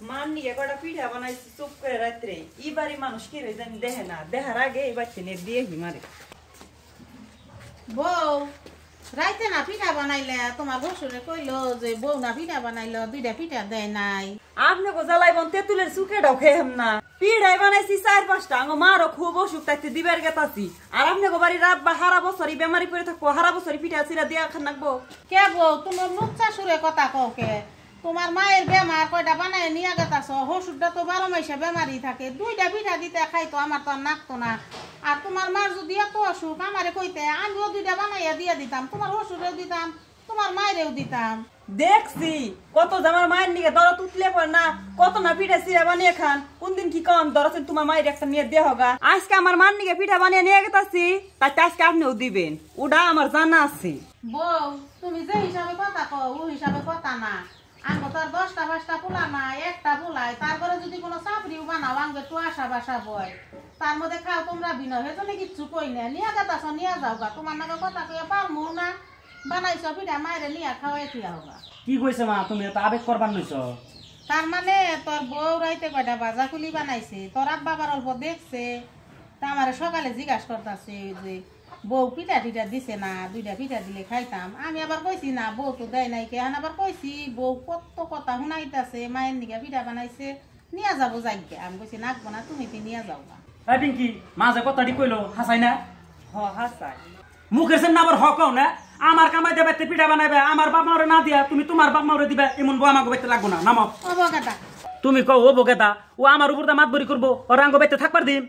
মান নিয়ে কটা পিঠা বানাইছি চুপ করে রাত্রে এবারই মানুষ কি রে জানি দেখে না দেখার আগে এবার চেনে দিয়ে হিমারে বউ রাইতে না পিঠা বানাইলে তোমার শ্বশুরে কইলো যে বউ না পিঠা বানাইলো দুইটা পিঠা দেয় নাই আপনি গো জ্বালাই বন তেঁতুলের সুখে খেম না পিঠাই বানাইছি 4-5টা আঙ্গ মারও খুব অসুখ তাইতে দিবার গেতাছি আর আপনি গো বাড়ি রাত বা হারা বছরই বেমারি পড়ে থাকবো হারা বছরই পিঠা চিরা দিয়া খান নাকবো কে বউ তোমার লুচ্চা সুরে কথা কও কে তোমার মায়ের বেমার কয়টা বানাই নিয়ে গেতাছ শ্বশুরটা তো 12 মাসে বেমারি থাকে দুইটা পিঠা দিতে খাইতো আমার তো আর নাকতো না আর তোমার মার যদি এত অসুখ আমারে কইতে আমিও দুইটা বানাইয়া দিয়ে দিতাম তোমার শ্বশুরেও দিতাম তোমার মায়েরও দিতাম দেখছি কত আমার মায়ের নিকে দর তুতলে পড় না কত না পিঠা চিরা বানিয়ে খান কোন দিন কি কম দরছেন তোমার মায়ের একটা নিয়ে দিয়ে হোগা আজকে আমার মার নিকে পিঠা বানিয়ে নিয়ে গেতাছি তাই আজকে আপনিও দিবেন ওটা আমার জানা আছে বউ তুমি যে হিসাবে কথা কও ও হিসাবে কথা না আঙ্গ তোর 10টা 5টা পোলা না একটা পোলাই তারপরে যদি কোনো চাপড়িও বানাও আঙ্গে তো আশা বাসা বয় তার মধ্যে খাও তোমরা বিনয় হেতনে কিচ্ছু কই না নিয়ে গেতাছ নিয়ে যাও গা তোমার নাকি কথা কইয়া পারমু না বানাইছ পিঠা মায়েরে নিয়ে খাওয়াই থিয়া হোগা কি কইছে মা তুমি এত আবেগ করবার নইছ তার মানে তোর বউ রাইতে কয়টা ভাজা কুলি বানাইছে তোর আব্বা আবার অল্প দেখছে তা আমার সকালে জিজ্ঞাসা করতেছে যে বউ পিঠা টিঠা দিছে না দুইটা পিঠা দিলে খাইতাম আমি আবার কইছি না বউ তো দেয় নাই কেন আবার কইছি বউ কত কথা শুনাইতাছে মায়ের নিকা পিঠা বানাইছে নিয়ে যাবো যাইকে আমি কইছি নাকবো না তুমি নিয়ে যাও না তাই পিঙ্কি মা যে কথাটি কইলো হাসাই না হ হাসাই মুখের সামনে আবার হকও না আমার কামাই দেবে পিঠা বানাইবে আমার বাপ মারে না দিয়া তুমি তোমার বাপ মারে দিবে এমন বউ আমাকে বাইতে লাগবো না নামো অবগাতা তুমি কও ও বকেতা ও আমার উপর মাত বরি করবো ওর আঙ্গ বাইতে থাকবার দিন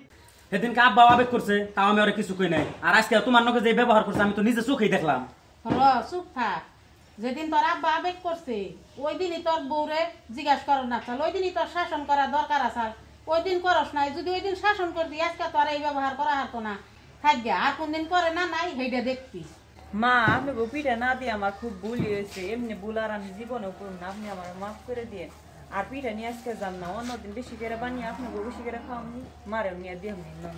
সেদিনকে আব্বা আবেগ করছে তাও আমি ওরা কিছু কই নাই আর আজকে তোমার নকে যে ব্যবহার করছে আমি তো নিজে চোখেই দেখলাম চুপ থাক যেদিন তোর আব্বা আবেগ করছে ওই দিনই তোর বউরে জিজ্ঞাসা করো না চল ওই দিনই তোর শাসন করা দরকার আছে ওই দিন করস নাই যদি ওই দিন শাসন করবি আজকে তোর এই ব্যবহার করা হতো না থাকবে আর কোনদিন করে না নাই সেইটা দেখবি মা আপনি গো পিঠা না দিয়ে আমার খুব ভুল হয়েছে এমনি ভুল আর আমি জীবনেও করুন না আপনি আমার মাফ করে দিয়ে আর পিঠা নিয়ে আজকে যান না অন্যদিন বেশি করে বানিয়ে আপনি বেশি করে খাওয়ানি মারেও নিয়ে দিয়ে নাম